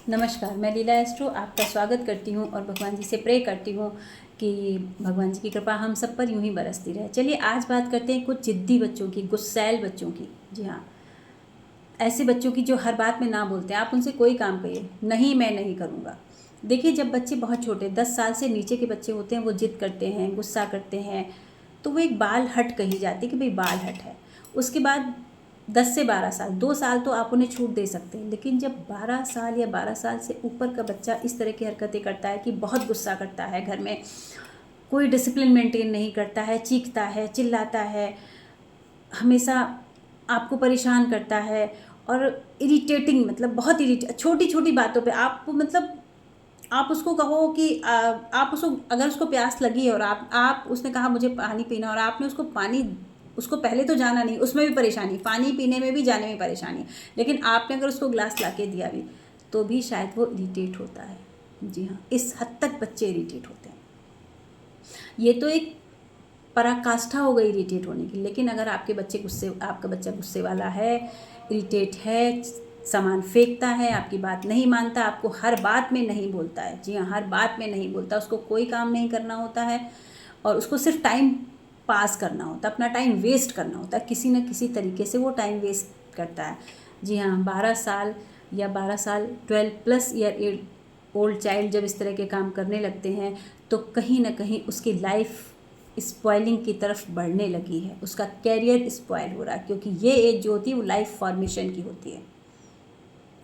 नमस्कार, मैं लीला एस्ट्रो आपका स्वागत करती हूँ और भगवान जी से प्रे करती हूँ कि भगवान जी की कृपा हम सब पर यूं ही बरसती रहे। चलिए आज बात करते हैं कुछ ज़िद्दी बच्चों की, गुस्सैल बच्चों की। जी हाँ, ऐसे बच्चों की जो हर बात में ना बोलते हैं। आप उनसे कोई काम कहिए, नहीं मैं नहीं करूँगा। देखिए, जब बच्चे बहुत छोटे 10 साल से नीचे के बच्चे होते हैं, वो ज़िद करते हैं, गुस्सा करते हैं, तो वो एक बाल हट कही जाती है कि भाई बाल हट है। उसके बाद 10 से 12 साल, 2 साल तो आप उन्हें छूट दे सकते हैं, लेकिन जब 12 साल या 12 साल से ऊपर का बच्चा इस तरह की हरकतें करता है कि बहुत गुस्सा करता है, घर में कोई डिसिप्लिन मेंटेन नहीं करता है, चीखता है, चिल्लाता है, हमेशा आपको परेशान करता है और इरिटेटिंग, मतलब बहुत छोटी छोटी बातों पे आप, मतलब आप उसको कहो कि आप उसको, अगर उसको प्यास लगी है और आप उसने कहा मुझे पानी पीना, और आपने उसको पानी, उसको पहले तो जाना नहीं, उसमें भी परेशानी, पानी पीने में भी जाने में परेशानी, लेकिन आपने अगर उसको ग्लास ला के दिया भी तो भी शायद वो इरिटेट होता है। जी हाँ, इस हद तक बच्चे इरिटेट होते हैं। ये तो एक पराकाष्ठा हो गई इरिटेट होने की। लेकिन अगर आपका बच्चा गुस्से वाला है, इरिटेट है, सामान फेंकता है, आपकी बात नहीं मानता, आपको हर बात में नहीं बोलता है। जी हाँ, हर बात में नहीं बोलता, उसको कोई काम नहीं करना होता है और उसको सिर्फ टाइम पास करना होता है, अपना टाइम वेस्ट करना होता है, किसी न किसी तरीके से वो टाइम वेस्ट करता है। जी हाँ, 12 साल या 12 साल 12 प्लस ईयर ओल्ड चाइल्ड जब इस तरह के काम करने लगते हैं तो कहीं ना कहीं उसकी लाइफ स्पॉइलिंग की तरफ बढ़ने लगी है, उसका कैरियर स्पॉइल हो रहा है, क्योंकि ये एज जो होती है वो लाइफ फॉर्मेशन की होती है,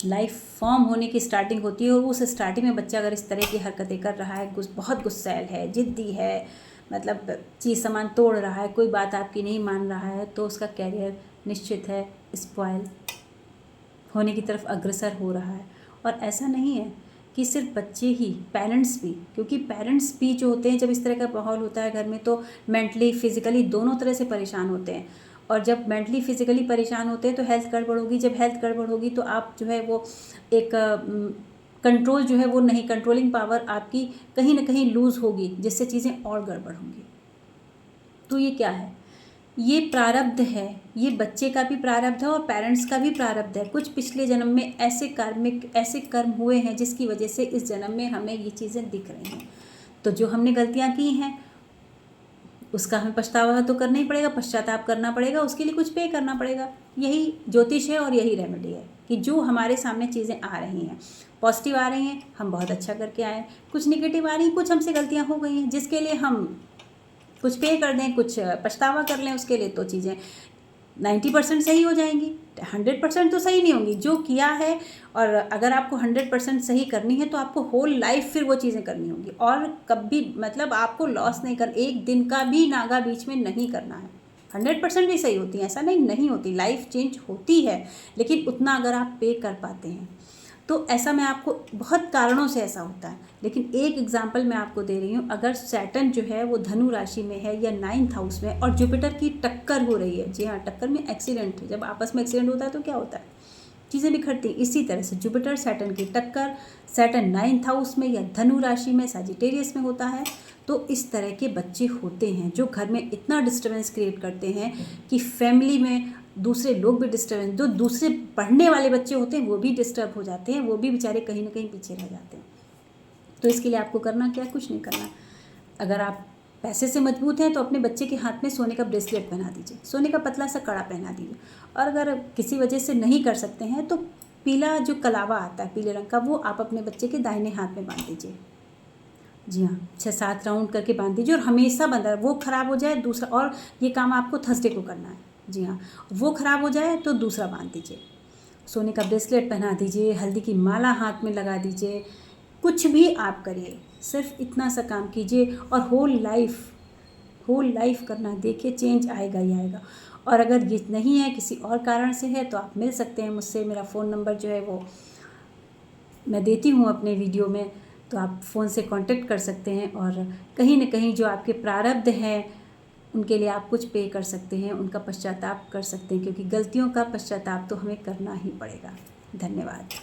लाइफ फॉर्म होने की स्टार्टिंग होती है। और उस स्टार्टिंग में बच्चा अगर इस तरह की हरकतें कर रहा है, बहुत गुस्सैल है, ज़िद्दी है, मतलब चीज़ सामान तोड़ रहा है, कोई बात आपकी नहीं मान रहा है, तो उसका कैरियर निश्चित है स्पॉइल होने की तरफ अग्रसर हो रहा है। और ऐसा नहीं है कि सिर्फ बच्चे ही, पेरेंट्स भी, क्योंकि पेरेंट्स भी जो होते हैं, जब इस तरह का माहौल होता है घर में तो मेंटली फिजिकली दोनों तरह से परेशान होते हैं। और जब मेंटली फिजिकली परेशान होते हैं तो हेल्थ गड़बड़ होगी, जब हेल्थ गड़बड़ होगी तो आप जो है वो एक कंट्रोल जो है वो नहीं, कंट्रोलिंग पावर आपकी कहीं ना कहीं लूज़ होगी, जिससे चीज़ें और गड़बड़ होंगी। तो ये क्या है? ये प्रारब्ध है, ये बच्चे का भी प्रारब्ध है और पेरेंट्स का भी प्रारब्ध है। कुछ पिछले जन्म में ऐसे कर्म हुए हैं जिसकी वजह से इस जन्म में हमें ये चीज़ें दिख रही हैं। तो जो हमने गलतियाँ की हैं उसका हमें पछतावा तो करना ही पड़ेगा, पश्चाताप करना पड़ेगा, उसके लिए कुछ पे करना पड़ेगा। यही ज्योतिष है और यही रेमेडी है कि जो हमारे सामने चीज़ें आ रही हैं, पॉजिटिव आ रही हैं, हम बहुत अच्छा करके आए, कुछ निगेटिव आ रही हैं, कुछ हमसे गलतियाँ हो गई हैं जिसके लिए हम कुछ पे कर दें, कुछ पछतावा कर लें, उसके लिए तो चीज़ें 90% सही हो जाएंगी, 100% तो सही नहीं होंगी जो किया है। और अगर आपको 100% सही करनी है तो आपको होल लाइफ फिर वो चीज़ें करनी होंगी और कभी, मतलब आपको लॉस नहीं कर, एक दिन का भी नागा बीच में नहीं करना है। 100% भी सही होती है, ऐसा नहीं होती, लाइफ चेंज होती है, लेकिन उतना अगर आप पे कर पाते हैं तो ऐसा, मैं आपको बहुत कारणों से ऐसा होता है, लेकिन एक एग्जांपल मैं आपको दे रही हूँ। अगर सैटर्न जो है वो धनु राशि में है या 9th हाउस में और जुपिटर की टक्कर हो रही है, जी हाँ, टक्कर में एक्सीडेंट, जब आपस में एक्सीडेंट होता है तो क्या होता है, चीज़ें बिखरती हैं। इसी तरह से जुपिटर सैटर्न की टक्कर, सैटर्न 9th हाउस में या धनु राशि में, सजिटेरियस में होता है, तो इस तरह के बच्चे होते हैं जो घर में इतना डिस्टर्बेंस क्रिएट करते हैं कि फैमिली में दूसरे लोग भी डिस्टर्बेंस, जो दूसरे पढ़ने वाले बच्चे होते हैं वो भी डिस्टर्ब हो जाते हैं, वो भी बेचारे कहीं ना कहीं पीछे रह जाते हैं। तो इसके लिए आपको करना क्या है? कुछ नहीं करना। अगर आप पैसे से मजबूत हैं तो अपने बच्चे के हाथ में सोने का ब्रेसलेट पहना दीजिए, सोने का पतला सा कड़ा पहना दीजिए। और अगर किसी वजह से नहीं कर सकते हैं तो पीला जो कलावा आता है पीले रंग का, वो आप अपने बच्चे के दाहिने हाथ में बांध दीजिए। जी हाँ, 6-7 राउंड करके बांध दीजिए और हमेशा बंद रहे। वो ख़राब हो जाए दूसरा, और ये काम आपको थर्सडे को करना है। जी हाँ, वो ख़राब हो जाए तो दूसरा बांध दीजिए, सोने का ब्रेसलेट पहना दीजिए, हल्दी की माला हाथ में लगा दीजिए, कुछ भी आप करिए, सिर्फ इतना सा काम कीजिए और होल लाइफ करना, देखिए चेंज आएगा ही आएगा। और अगर ये नहीं है, किसी और कारण से है, तो आप मिल सकते हैं मुझसे। मेरा फ़ोन नंबर जो है वो मैं देती हूँ अपने वीडियो में, तो आप फ़ोन से कांटेक्ट कर सकते हैं और कहीं ना कहीं जो आपके प्रारब्ध हैं उनके लिए आप कुछ पे कर सकते हैं, उनका पश्चाताप कर सकते हैं, क्योंकि गलतियों का पश्चाताप तो हमें करना ही पड़ेगा। धन्यवाद।